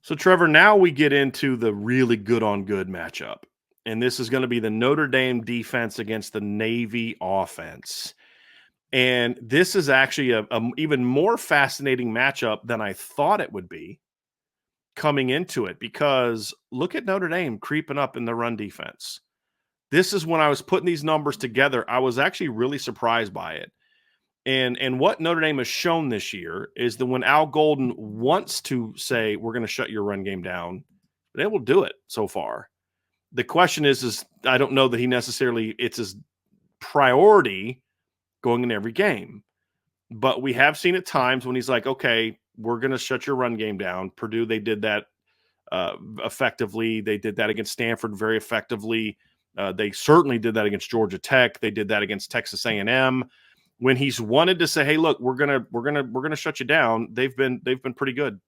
So, Trevor, now we get into the really good on good matchup. And this is going to be the Notre Dame defense against the Navy offense. And this is actually a even more fascinating matchup than I thought it would be coming into it, because look at Notre Dame creeping up in the run defense. This is when I was putting these numbers together, I was actually really surprised by it. And what Notre Dame has shown this year is that when Al Golden wants to say, we're going to shut your run game down, they will do it so far. The question is I don't know that it's his priority going in every game. But we have seen at times when he's like, okay, we're going to shut your run game down. Purdue, they did that effectively. They did that against Stanford very effectively. They certainly did that against Georgia Tech. They did that against Texas A&M. When he's wanted to say, "Hey, look, we're gonna shut you down," they've been pretty good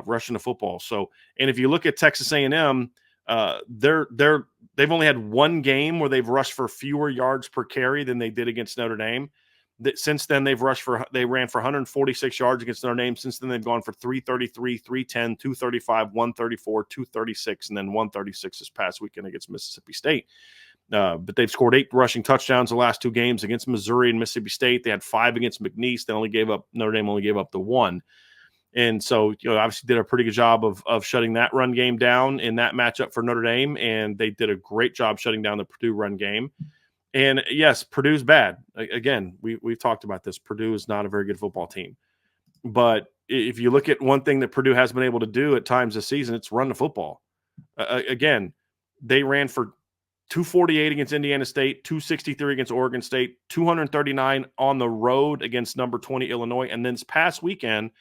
rushing the football. So, and if you look at Texas A&M, they've only had one game where they've rushed for fewer yards per carry than they did against Notre Dame. Since then, they ran for 146 yards against Notre Dame. Since then, they've gone for 333, 310, 235, 134, 236, and then 136 this past weekend against Mississippi State. But they've scored 8 rushing touchdowns the last 2 games against Missouri and Mississippi State. They had 5 against McNeese. Notre Dame only gave up the 1. And so, obviously did a pretty good job of shutting that run game down in that matchup for Notre Dame. And they did a great job shutting down the Purdue run game. And yes, Purdue's bad. Again, we've talked about this. Purdue is not a very good football team. But if you look at one thing that Purdue has been able to do at times this season, it's run the football. Again, they ran for 248 against Indiana State, 263 against Oregon State, 239 on the road against number 20 Illinois. And then this past weekend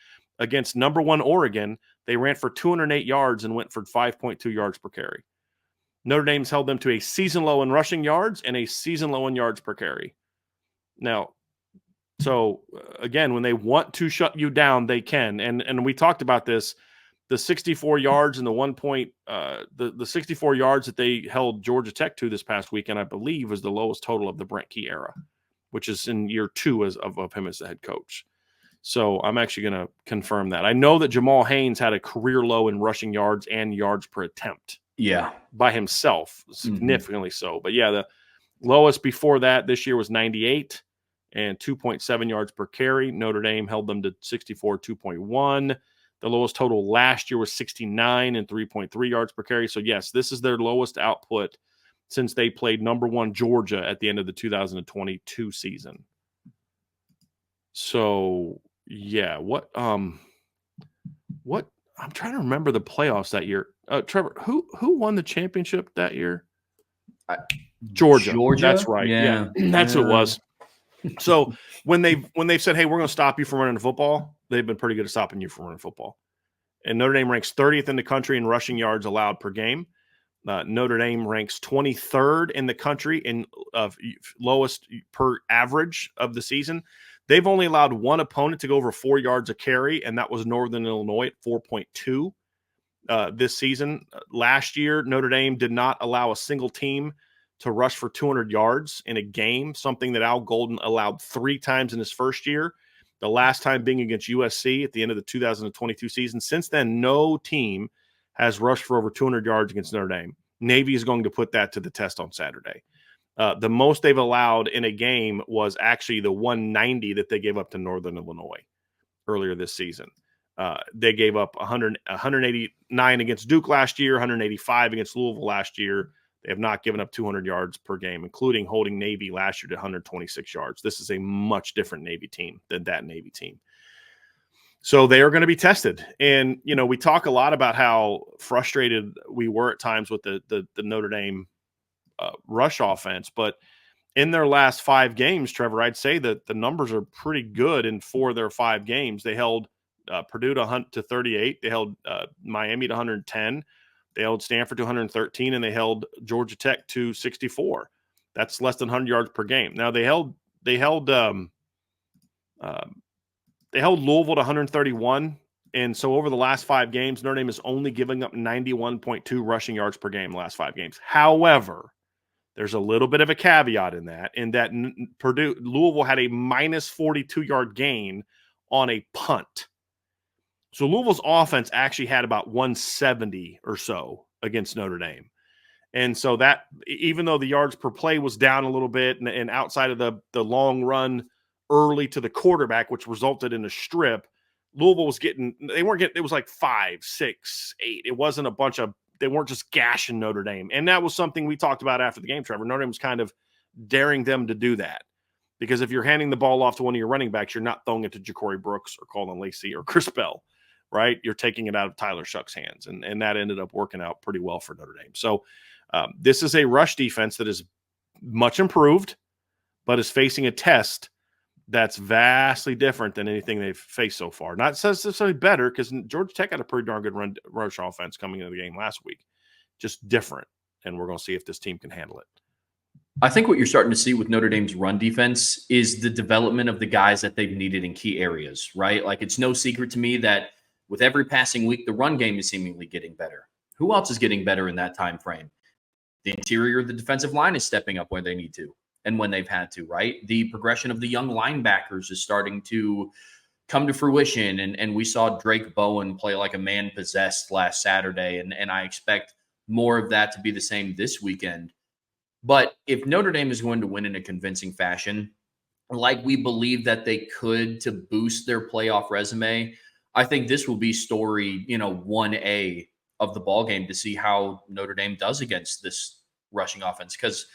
against number 1 Oregon, they ran for 208 yards and went for 5.2 yards per carry. Notre Dame's held them to a season low in rushing yards and a season low in yards per carry. Now, so again, when they want to shut you down, they can. And we talked about this, the 64 yards and the 64 yards that they held Georgia Tech to this past weekend, I believe, was the lowest total of the Brent Key era, which is in year 2 of him as the head coach. So I'm actually going to confirm that. I know that Jamal Haynes had a career low in rushing yards and yards per attempt. Yeah. By himself, significantly so. But yeah, the lowest before that this year was 98 and 2.7 yards per carry. Notre Dame held them to 64, 2.1. The lowest total last year was 69 and 3.3 yards per carry. So yes, this is their lowest output since they played number 1 Georgia at the end of the 2022 season. So yeah, what I'm trying to remember the playoffs that year. Trevor, who won the championship that year? Georgia. That's right. Yeah. That's what it was. So when they've said, hey, we're going to stop you from running the football, they've been pretty good at stopping you from running football. And Notre Dame ranks 30th in the country in rushing yards allowed per game. Notre Dame ranks 23rd in the country in lowest per average of the season. They've only allowed one opponent to go over 4 yards a carry, and that was Northern Illinois at 4.2 this season. Last year, Notre Dame did not allow a single team to rush for 200 yards in a game, something that Al Golden allowed 3 times in his first year, the last time being against USC at the end of the 2022 season. Since then, no team has rushed for over 200 yards against Notre Dame. Navy is going to put that to the test on Saturday. The most they've allowed in a game was actually the 190 that they gave up to Northern Illinois earlier this season. They gave up 189 against Duke last year, 185 against Louisville last year. They have not given up 200 yards per game, including holding Navy last year to 126 yards. This is a much different Navy team than that Navy team. So they are going to be tested. And, we talk a lot about how frustrated we were at times with the Notre Dame rush offense. But in their last 5 games, Trevor, I'd say that the numbers are pretty good in 4 of their 5 games. They held Purdue to 38. They held Miami to 110. They held Stanford to 113, and they held Georgia Tech to 64. That's less than 100 yards per game. Now they held Louisville to 131, and so over the last 5 games, Notre Dame is only giving up 91.2 rushing yards per game in the last 5 games. However, there's a little bit of a caveat in that Louisville had a minus 42-yard gain on a punt. So Louisville's offense actually had about 170 or so against Notre Dame. And so that, even though the yards per play was down a little bit and outside of the long run early to the quarterback, which resulted in a strip, Louisville was they weren't getting, it was like 5, 6, 8. It wasn't a bunch of, they weren't just gashing Notre Dame. And that was something we talked about after the game, Trevor. Notre Dame was kind of daring them to do that. Because if you're handing the ball off to one of your running backs, you're not throwing it to Ja'Cory Brooks or Colin Lacey or Chris Bell, right? You're taking it out of Tyler Shuck's hands. And that ended up working out pretty well for Notre Dame. So this is a rush defense that is much improved, but is facing a test that's vastly different than anything they've faced so far. Not necessarily better, because Georgia Tech had a pretty darn good rush offense coming into the game last week. Just different. And we're going to see if this team can handle it. I think what you're starting to see with Notre Dame's run defense is the development of the guys that they've needed in key areas, right? Like, it's no secret to me that with every passing week, the run game is seemingly getting better. Who else is getting better in that time frame? The interior of the defensive line is stepping up where they need to and when they've had to, right? The progression of the young linebackers is starting to come to fruition. And we saw Drake Bowen play like a man possessed last Saturday. And I expect more of that to be the same this weekend. But if Notre Dame is going to win in a convincing fashion, like we believe that they could to boost their playoff resume, I think this will be story, 1A of the ball game to see how Notre Dame does against this rushing offense. Because,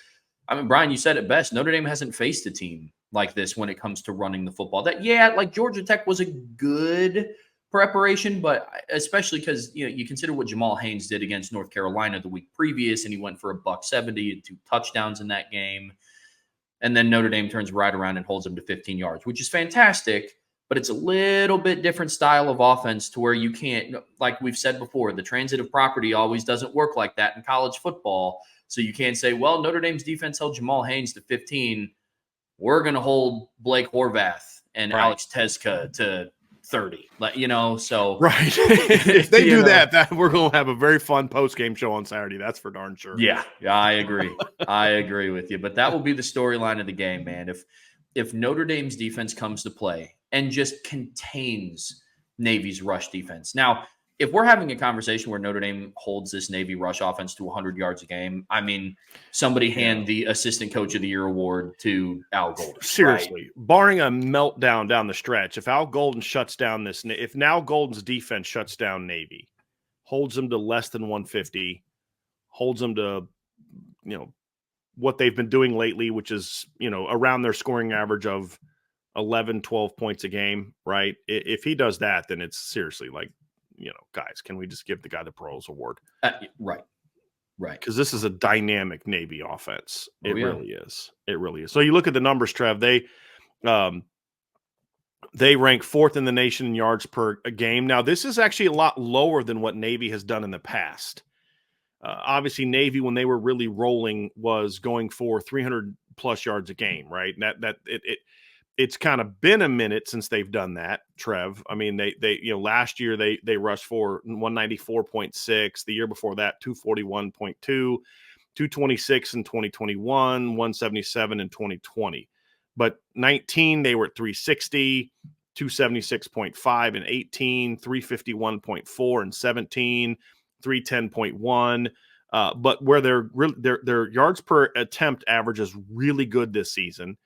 Bryan, you said it best. Notre Dame hasn't faced a team like this when it comes to running the football. Like Georgia Tech was a good preparation, but especially because you consider what Jamal Haynes did against North Carolina the week previous, and he went for $170 and 2 touchdowns in that game. And then Notre Dame turns right around and holds him to 15 yards, which is fantastic, but it's a little bit different style of offense to where you can't, like we've said before, the transitive property always doesn't work like that in college football. So you can't say, well, Notre Dame's defense held Jamal Haynes to 15. We're going to hold Blake Horvath and Alex Tezca to 30, so right. If they do that, we're going to have a very fun post-game show on Saturday. That's for darn sure. Yeah, I agree. I agree with you. But that will be the storyline of the game, man. If Notre Dame's defense comes to play and just contains Navy's rush defense. Now, if we're having a conversation where Notre Dame holds this Navy rush offense to 100 yards a game, somebody hand the Assistant Coach of the Year award to Al Golden. Seriously, right? Barring a meltdown down the stretch, if Al Golden shuts down if now Golden's defense shuts down Navy, holds them to less than 150, holds them to, what they've been doing lately, which is, around their scoring average of 11, 12 points a game, right? If he does that, then it's seriously like, guys, can we just give the guy the Pearls Award? Right. Because this is a dynamic Navy offense. Really is. It really is. So you look at the numbers, Trev. They rank 4th in the nation in yards per game. Now, this is actually a lot lower than what Navy has done in the past. Obviously, Navy, when they were really rolling, was going for 300-plus yards a game, right? And it's kind of been a minute since they've done that, Trev. They last year they rushed for 194.6. The year before that, 241.2, 226 in 2021, 177 in 2020. But 19, they were at 360, 276.5 in 18, 351.4 in 17, 310.1. But where their yards per attempt average is really good this season.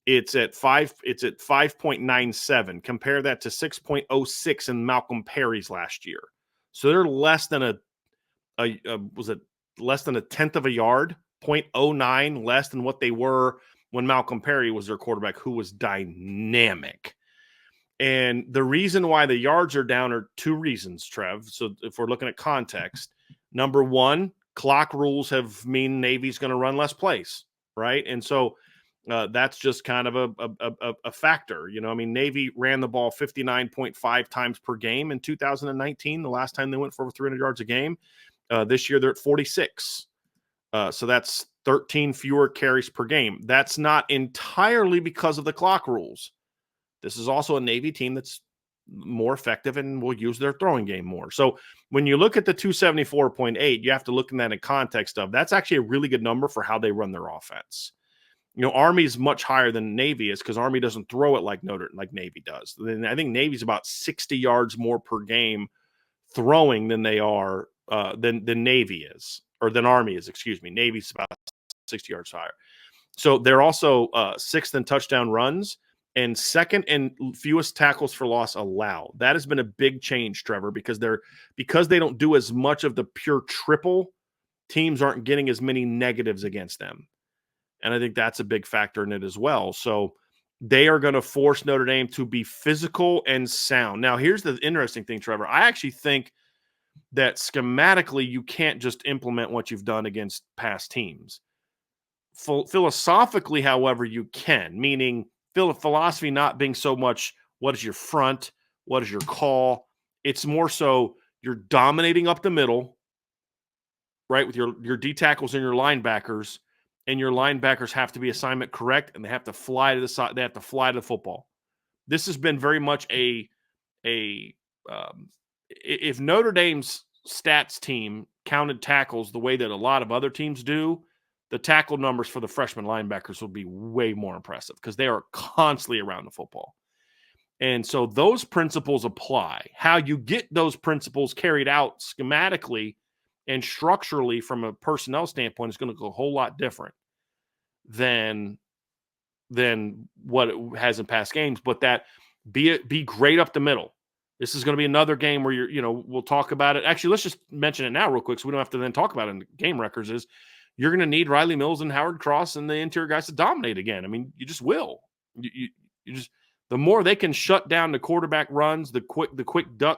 It's at 5.97. Compare that to 6.06 in Malcolm Perry's last year. So they're less than less than a tenth of a yard, 0.09 less than what they were when Malcolm Perry was their quarterback, who was dynamic. And the reason why the yards are down are 2 reasons, Trev. So if we're looking at context, number one, clock rules mean Navy's going to run less plays, right? And so that's just kind of a factor. Navy ran the ball 59.5 times per game in 2019, the last time they went for over 300 yards a game. This year, they're at 46. So that's 13 fewer carries per game. That's not entirely because of the clock rules. This is also a Navy team that's more effective and will use their throwing game more. So when you look at the 274.8, you have to look in that in context of that's actually a really good number for how they run their offense. Army's much higher than Navy is because Army doesn't throw it like Navy does. Then I think Navy's about 60 yards more per game throwing than they are than Navy is, or than Army is. Excuse me. Navy's about 60 yards higher. So they're also sixth in touchdown runs and second in fewest tackles for loss allowed. That has been a big change, Trevor, because they don't do as much of the pure triple. Teams aren't getting as many negatives against them. And I think that's a big factor in it as well. So they are going to force Notre Dame to be physical and sound. Now, here's the interesting thing, Trevor. I actually think that schematically you can't just implement what you've done against past teams. Philosophically, however, you can, meaning philosophy not being so much what is your front, what is your call. It's more so you're dominating up the middle, right, with your D tackles and your linebackers, and your linebackers have to be assignment correct, and they have to fly to the side. They have to fly to the football. This has been very much if Notre Dame's stats team counted tackles the way that a lot of other teams do, the tackle numbers for the freshman linebackers will be way more impressive because they are constantly around the football. And so those principles apply. How you get those principles carried out schematically and structurally from a personnel standpoint is going to go a whole lot different than what it has in past games. But that be great up the middle. This is going to be another game where we'll talk about it. Actually, let's just mention it now real quick so we don't have to then talk about it in the game records. Is you're going to need Riley Mills and Howard Cross and the interior guys to dominate again. I mean, you just will. You just the more they can shut down the quarterback runs, the quick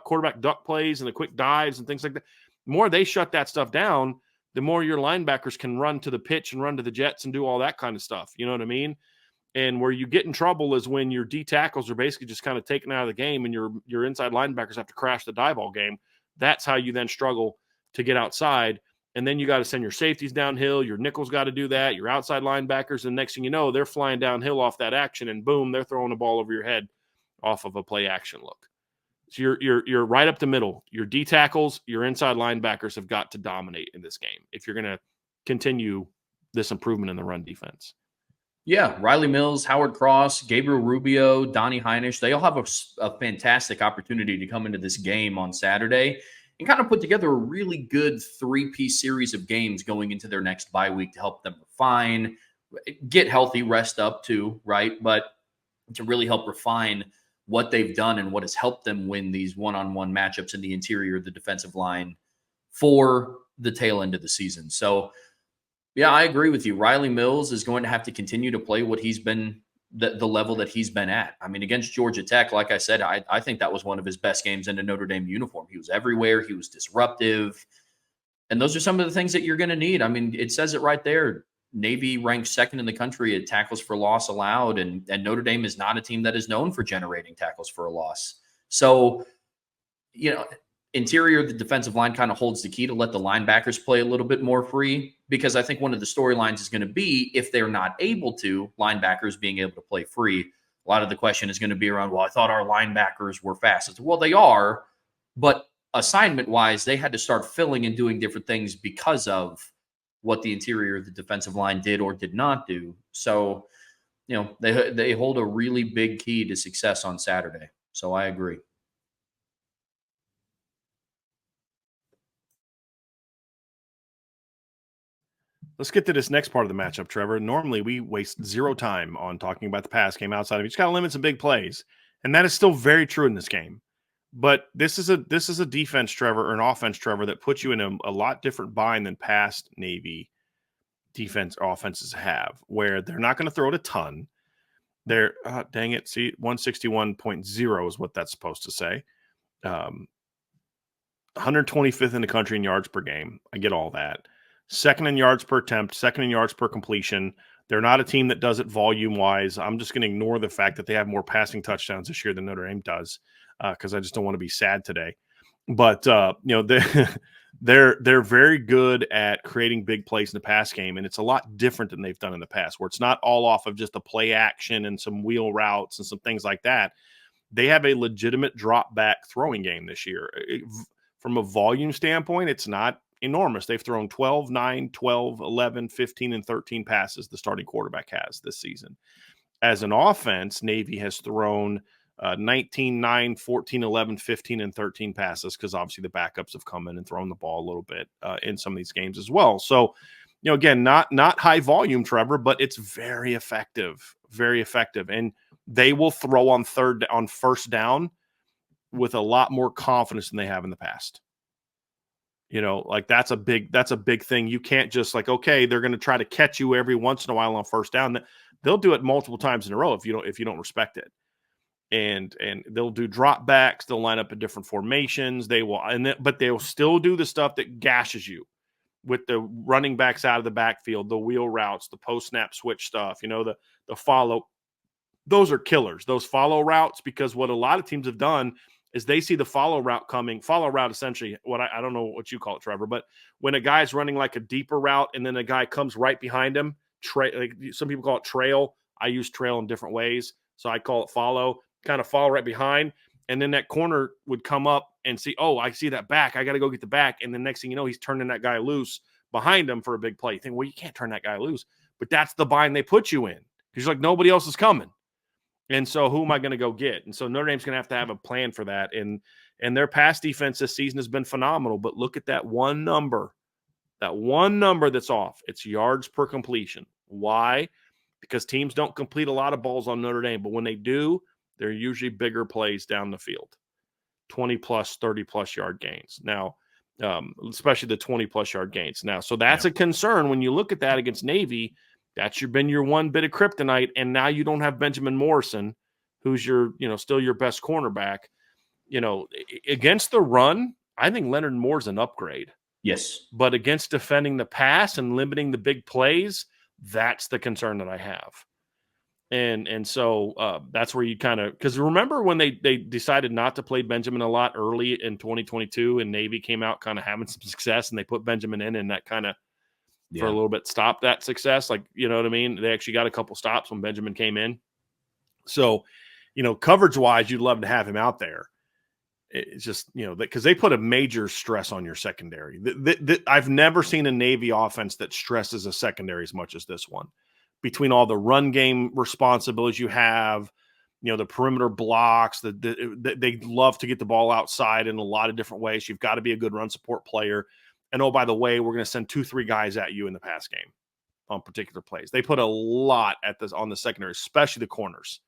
quarterback duck plays and the quick dives and things like that. The more they shut that stuff down, the more your linebackers can run to the pitch and run to the jets and do all that kind of stuff. You know what I mean? And where you get in trouble is when your D tackles are basically just kind of taken out of the game and your inside linebackers have to crash the die ball game. That's how you then struggle to get outside. And then you got to send your safeties downhill. Your nickels got to do that. Your outside linebackers. And next thing you know, they're flying downhill off that action and boom, they're throwing the ball over your head off of a play action look. So you're right up the middle. Your D tackles, your inside linebackers have got to dominate in this game if you're going to continue this improvement in the run defense. Yeah, Riley Mills, Howard Cross, Gabriel Rubio, Donnie Heinisch, they all have a fantastic opportunity to come into this game on Saturday and kind of put together a really good three-piece series of games going into their next bye week to help them refine, get healthy, rest up too, right? But to really help refine what they've done and what has helped them win these one-on-one matchups in the interior of the defensive line for the tail end of the season. So, yeah, I agree with you. Riley Mills is going to have to continue to play what he's been, the level that he's been at. I mean, against Georgia Tech, like I said, I think that was one of his best games in a Notre Dame uniform. He was everywhere. He was disruptive. And those are some of the things that you're going to need. I mean, it says it right there. Navy ranks second in the country at tackles for loss allowed, and Notre Dame is not a team that is known for generating tackles for a loss. So, interior, the defensive line kind of holds the key to let the linebackers play a little bit more free, because I think one of the storylines is going to be, if they're not able to, linebackers being able to play free. A lot of the question is going to be around, well, I thought our linebackers were fast. Well, they are, but assignment-wise, they had to start filling and doing different things because of what the interior of the defensive line did or did not do. So, they hold a really big key to success on Saturday. So I agree. Let's get to this next part of the matchup, Trevor. Normally, we waste zero time on talking about the pass game outside of it. You just got to limit some big plays, and that is still very true in this game. But this is a defense, Trevor, or an offense, Trevor, that puts you in a lot different bind than past Navy defense or offenses have, where they're not going to throw it a ton. They're dang it, see, 161.0 is what that's supposed to say. 125th in the country in yards per game. I get all that. Second in yards per attempt, second in yards per completion. They're not a team that does it volume-wise. I'm just going to ignore the fact that they have more passing touchdowns this year than Notre Dame does, because I just don't want to be sad today. But they're very good at creating big plays in the pass game, and it's a lot different than they've done in the past, where it's not all off of just a play action and some wheel routes and some things like that. They have a legitimate drop-back throwing game this year. From a volume standpoint, it's not enormous. They've thrown 12, 9, 12, 11, 15, and 13 passes the starting quarterback has this season. As an offense, Navy has thrown 19, 9, 14, 11, 15, and 13 passes because obviously the backups have come in and thrown the ball a little bit in some of these games as well. So, again, not high volume, Trevor, but it's very effective, and they will throw on first down with a lot more confidence than they have in the past. Like that's a big thing. You can't just okay, they're going to try to catch you every once in a while on first down. They'll do it multiple times in a row if you don't respect it. And they'll do drop backs. They'll line up in different formations. But they'll still do the stuff that gashes you with the running backs out of the backfield, the wheel routes, the post snap switch stuff, the follow. Those are killers, those follow routes, because what a lot of teams have done is they see the follow route coming. Follow route, essentially, what I don't know what you call it, Trevor, but when a guy's running like a deeper route and then a guy comes right behind him, like some people call it trail. I use trail in different ways, so I call it follow. Kind of follow right behind, and then that corner would come up and see, oh, I see that back. I got to go get the back, and the next thing you know, he's turning that guy loose behind him for a big play. You think, well, you can't turn that guy loose, but that's the bind they put you in because you're like, nobody else is coming. And so who am I going to go get? And so Notre Dame's going to have a plan for that. And their pass defense this season has been phenomenal. But look at that one number that's off. It's yards per completion. Why? Because teams don't complete a lot of balls on Notre Dame. But when they do, they're usually bigger plays down the field, 20-plus, 30-plus yard gains. Now, especially the 20-plus yard gains. Now, so that's a concern when you look at that against Navy. That's been your one bit of kryptonite, and now you don't have Benjamin Morrison, who's still your best cornerback. Against the run, I think Leonard Moore's an upgrade. Yes. But against defending the pass and limiting the big plays, that's the concern that I have. And so that's where you kind of – because remember when they decided not to play Benjamin a lot early in 2022 and Navy came out kind of having some success and they put Benjamin in and that kind of – for a little bit, stop that success. You know what I mean? They actually got a couple stops when Benjamin came in. So, coverage-wise, you'd love to have him out there. It's just, because they put a major stress on your secondary. I've never seen a Navy offense that stresses a secondary as much as this one. Between all the run game responsibilities you have, the perimeter blocks, they love to get the ball outside in a lot of different ways. You've got to be a good run support player. And, oh, by the way, we're going to send 2-3 guys at you in the pass game on particular plays. They put a lot on the secondary, especially the corners.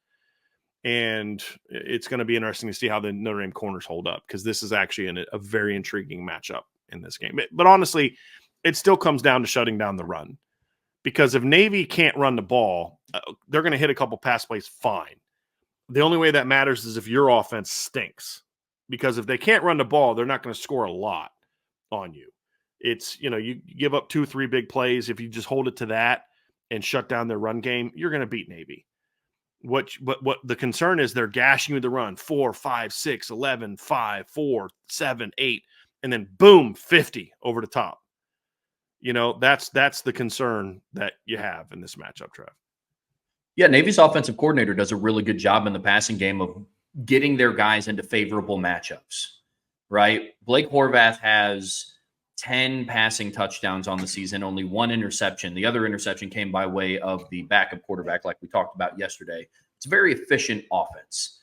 And it's going to be interesting to see how the Notre Dame corners hold up because this is actually a very intriguing matchup in this game. But honestly, it still comes down to shutting down the run because if Navy can't run the ball, they're going to hit a couple pass plays fine. The only way that matters is if your offense stinks because if they can't run the ball, they're not going to score a lot on you. It's, you give up 2-3 big plays. If you just hold it to that and shut down their run game, you're going to beat Navy. What the concern is, they're gashing you with the run 4, 5, 6, 11, 5, 4, 7, 8, and then boom, 50 over the top. That's the concern that you have in this matchup, Trev. Yeah, Navy's offensive coordinator does a really good job in the passing game of getting their guys into favorable matchups, right? Blake Horvath has 10 passing touchdowns on the season, only 1 interception. The other interception came by way of the backup quarterback, like we talked about yesterday. It's a very efficient offense,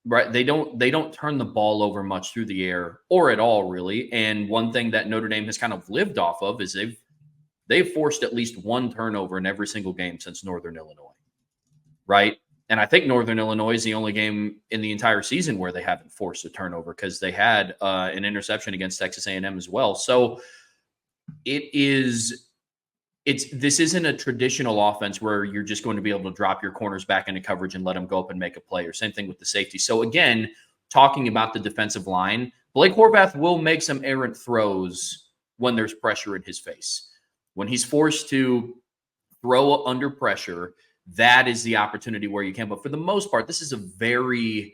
right? They don't turn the ball over much through the air or at all, really. And one thing that Notre Dame has kind of lived off of is they've forced at least 1 turnover in every single game since Northern Illinois, right? And I think Northern Illinois is the only game in the entire season where they haven't forced a turnover because they had an interception against Texas A&M as well. So this isn't a traditional offense where you're just going to be able to drop your corners back into coverage and let them go up and make a play, or same thing with the safety. So again, talking about the defensive line, Blake Horvath will make some errant throws when there's pressure in his face. When he's forced to throw under pressure, that is the opportunity where you can. But for the most part, this is the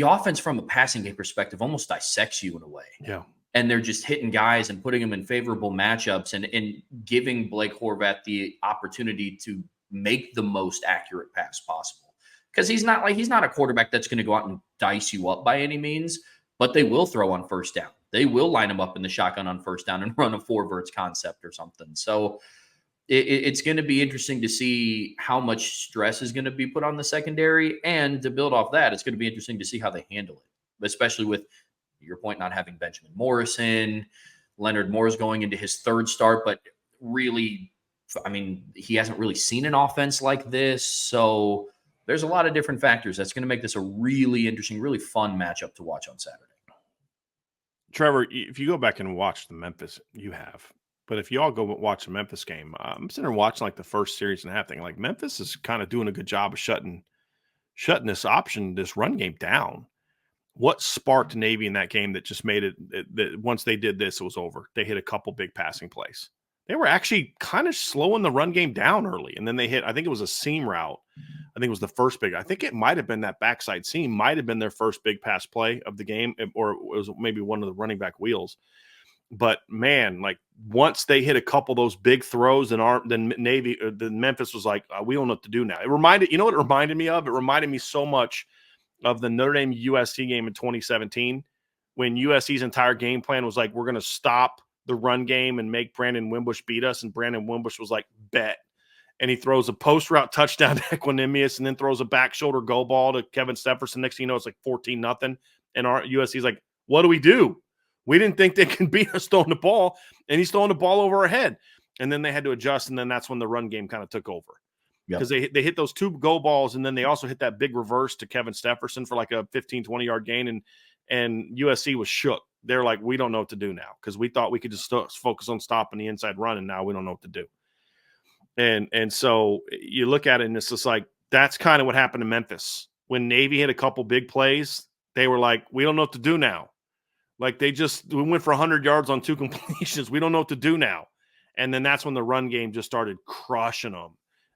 offense from a passing game perspective almost dissects you in a way. Yeah. And they're just hitting guys and putting them in favorable matchups and giving Blake Horvath the opportunity to make the most accurate pass possible. Because he's not a quarterback that's going to go out and dice you up by any means, but they will throw on first down. they will line them up in the shotgun on first down and run a four verts concept or something. So it's going to be interesting to see how much stress is going to be put on the secondary. And to build off that, it's going to be interesting to see how they handle it, especially with your point, not having Benjamin Morrison. Leonard Moore's going into his third start, but really, I mean, he hasn't really seen an offense like this. So there's a lot of different factors that's going to make this a really interesting, really fun matchup to watch on Saturday. Trevor, if you go back and watch the Memphis, you have. But if you all go watch the Memphis game, I'm sitting there watching like the first series and a half thing. Like Memphis is kind of doing a good job of shutting this run game down. What sparked Navy in that game that just made it that once they did this, it was over. They hit a couple big passing plays. They were actually kind of slowing the run game down early. And then they hit, I think it was a seam route. I think it was the first big. I think it might have been that backside seam, might have been their first big pass play of the game, or it was maybe one of the running back wheels. But man, like once they hit a couple of those big throws, and then Navy, then Memphis was like, we don't know what to do now. It reminded, you know what it reminded me of? It reminded me so much of the Notre Dame USC game in 2017, when USC's entire game plan was like, we're going to stop the run game and make Brandon Wimbush beat us. And Brandon Wimbush was like, bet. And he throws a post route touchdown to Equanimous, and then throws a back shoulder go ball to Kevin Stepherson. Next thing you know, it's like 14-0. And our USC's like, what do we do? We didn't think they can beat us throwing the ball, and he's throwing the ball over our head. And then they had to adjust, and then that's when the run game kind of took over. Because they hit those two go balls, and then they also hit that big reverse to Kevin Stepherson for like a 15, 20-yard gain, and USC was shook. They're like, we don't know what to do now, because we thought we could just focus on stopping the inside run, and now we don't know what to do. And so you look at it, and it's just like, that's kind of what happened to Memphis. When Navy hit a couple big plays, they were like, we don't know what to do now. Like we went for 100 yards on two completions. We don't know what to do now. And then that's when the run game just started crushing them,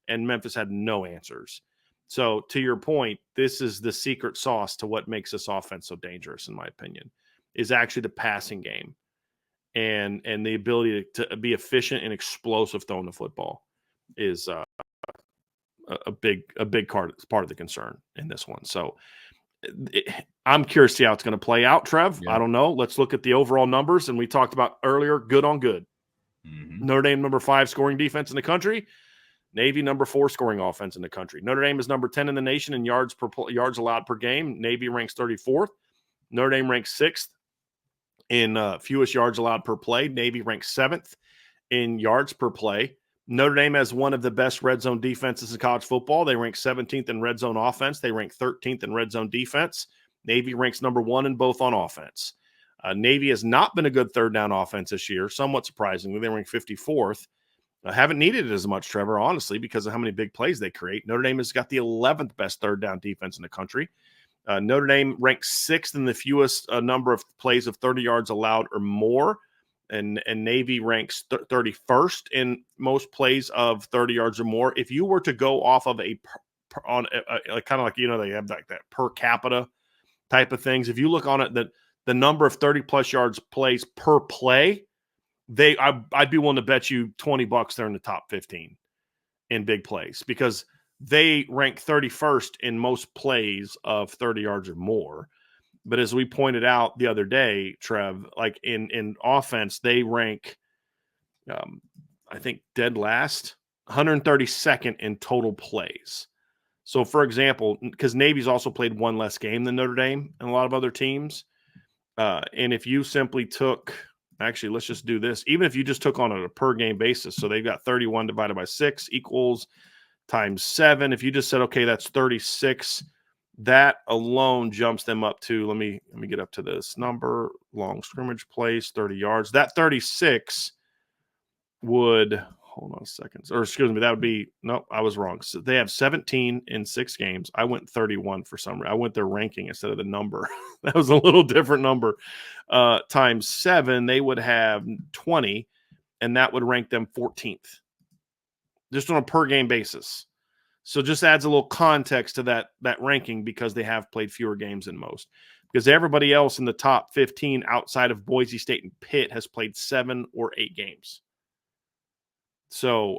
and Memphis had no answers. So to your point, this is the secret sauce to what makes this offense so dangerous, in my opinion, is actually the passing game and the ability to be efficient and explosive throwing the football is a big part of the concern in this one. So I'm curious to see how it's going to play out, Trev. Yeah. I don't know. Let's look at the overall numbers. And we talked about earlier, good on good. Mm-hmm. Notre Dame, number 5 scoring defense in the country. Navy, number 4 scoring offense in the country. Notre Dame is number 10 in the nation in yards allowed per game. Navy ranks 34th. Notre Dame ranks 6th in fewest yards allowed per play. Navy ranks 7th in yards per play. Notre Dame has one of the best red zone defenses in college football. They rank 17th in red zone offense. They rank 13th in red zone defense. Navy ranks number 1 in both on offense. Navy has not been a good third down offense this year, somewhat surprisingly. They rank 54th. Haven't needed it as much, Trevor, honestly, because of how many big plays they create. Notre Dame has got the 11th best third down defense in the country. Notre Dame ranks 6th in the fewest number of plays of 30 yards allowed or more. And Navy ranks 31st in most plays of 30 yards or more. If you were to go off of a kind of like, they have like that per capita type of things. If you look on it, the number of 30-plus yards plays per play, I'd be willing to bet you $20 they're in the top 15 in big plays, because they rank 31st in most plays of 30 yards or more. But as we pointed out the other day, Trev, like in offense, they rank, I think, dead last, 132nd in total plays. So, for example, because Navy's also played one less game than Notre Dame and a lot of other teams. And if you simply took, actually, let's just do this. Even if you just took on a per game basis, so they've got 31 divided by 6 equals times 7. If you just said, okay, that's 36, that alone jumps them up to, let me get up to this number, long scrimmage plays, 30 yards. That 36 would, hold on a second, or excuse me, that would be, no, I was wrong. So they have 17 in 6 games. I went 31 for some reason. I went their ranking instead of the number. That was a little different number. Times 7, they would have 20, and that would rank them 14th, just on a per game basis. So just adds a little context to that ranking, because they have played fewer games than most. Because everybody else in the top 15 outside of Boise State and Pitt has played 7 or 8 games. So,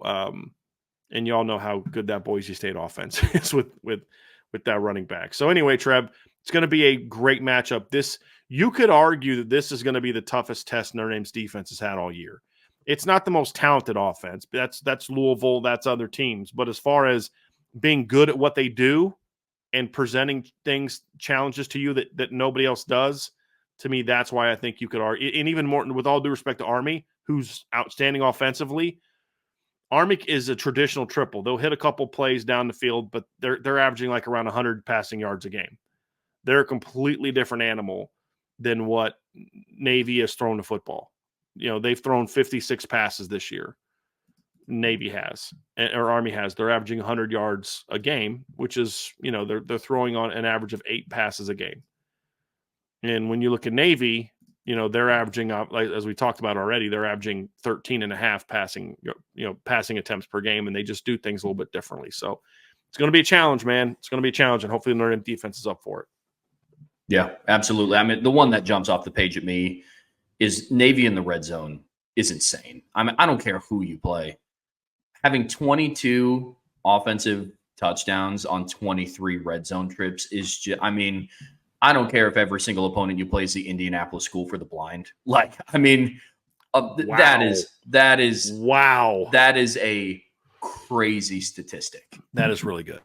and y'all know how good that Boise State offense is with that running back. So anyway, Trev, It's going to be a great matchup. You could argue that this is going to be the toughest test Notre Dame's defense has had all year. It's not the most talented offense. That's Louisville, that's other teams. But as far as being good at what they do and presenting challenges to you that nobody else does, to me, that's why I think you could argue. And even more, with all due respect to Army, who's outstanding offensively, Army is a traditional triple. They'll hit a couple plays down the field, but they're averaging like around 100 passing yards a game. They're a completely different animal than what Navy has thrown to football. They've thrown 56 passes this year. Navy has, or Army has. They're averaging 100 yards a game, which is, they're throwing on an average of 8 passes a game. And when you look at Navy, they're averaging up, like, as we talked about already, they're averaging 13 and a half passing attempts per game, and they just do things a little bit differently. So it's going to be a challenge, man. It's going to be a challenge, and hopefully the Notre Dame defense is up for it. Yeah, absolutely. I mean, the one that jumps off the page at me is Navy in the red zone is insane. I mean, I don't care who you play. Having 22 offensive touchdowns on 23 red zone trips is just, I mean, I don't care if every single opponent you play is the Indianapolis School for the Blind. Like, I mean, Wow. that is a crazy statistic. That is really good.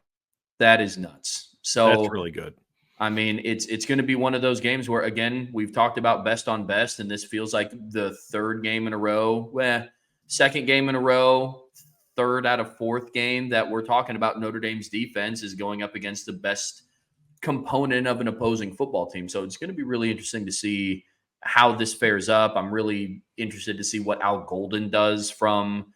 That is nuts. So that's really good. I mean, it's going to be one of those games where, again, we've talked about best on best, and this feels like the third game in a row, second game in a row, third out of fourth game that we're talking about Notre Dame's defense is going up against the best component of an opposing football team. So it's going to be really interesting to see how this fares up. I'm really interested to see what Al Golden does from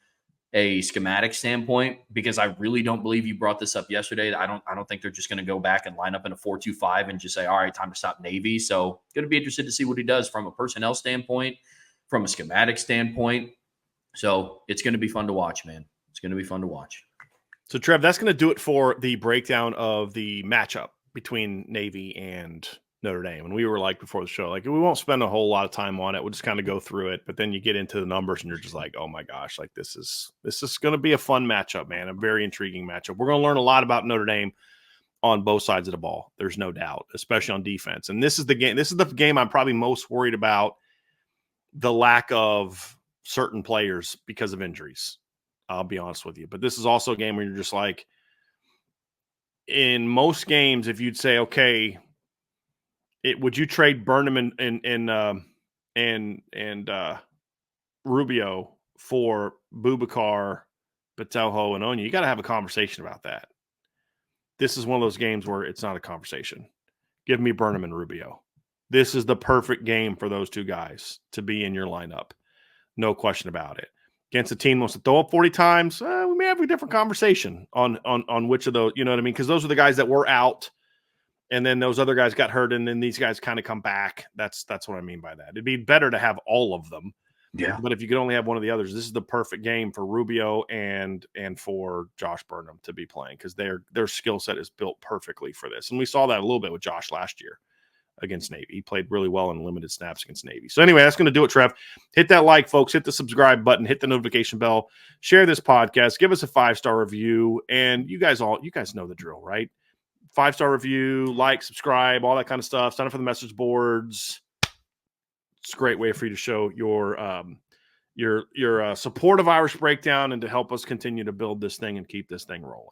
a schematic standpoint, because I really don't believe you brought this up yesterday. I don't think they're just going to go back and line up in a 4-2-5 and just say, all right, time to stop Navy. So going to be interested to see what he does from a personnel standpoint, from a schematic standpoint. So it's going to be fun to watch, man. It's going to be fun to watch. So Trev, that's going to do it for the breakdown of the matchup between Navy and Notre Dame. And we were like before the show, like, we won't spend a whole lot of time on it. We'll just kind of go through it. But then you get into the numbers and you're just like, oh my gosh, like this is going to be a fun matchup, man. A very intriguing matchup. We're going to learn a lot about Notre Dame on both sides of the ball. There's no doubt, especially on defense. And this is the game I'm probably most worried about, the lack of certain players because of injuries. I'll be honest with you. But this is also a game where you're just like, in most games, if you'd say, okay, would you trade Burnham and Rubio for Boubacar, Patelho, and Onya? You got to have a conversation about that. This is one of those games where it's not a conversation. Give me Burnham and Rubio. This is the perfect game for those two guys to be in your lineup. No question about it. Against a team that wants to throw up 40 times, we may have a different conversation on which of those, you know what I mean? Because those are the guys that were out, and then those other guys got hurt, and then these guys kind of come back. That's what I mean by that. It'd be better to have all of them. Yeah. But if you could only have one of the others, this is the perfect game for Rubio and for Josh Burnham to be playing, because their skill set is built perfectly for this. And we saw that a little bit with Josh last year against Navy. He played really well in limited snaps against Navy. So anyway, that's going to do it, Trev. Hit that like, folks. Hit the subscribe button. Hit the notification bell. Share this podcast. Give us a 5-star review. And you guys know the drill, right? 5-star review, like, subscribe, all that kind of stuff. Sign up for the message boards. It's a great way for you to show your support of Irish Breakdown and to help us continue to build this thing and keep this thing rolling.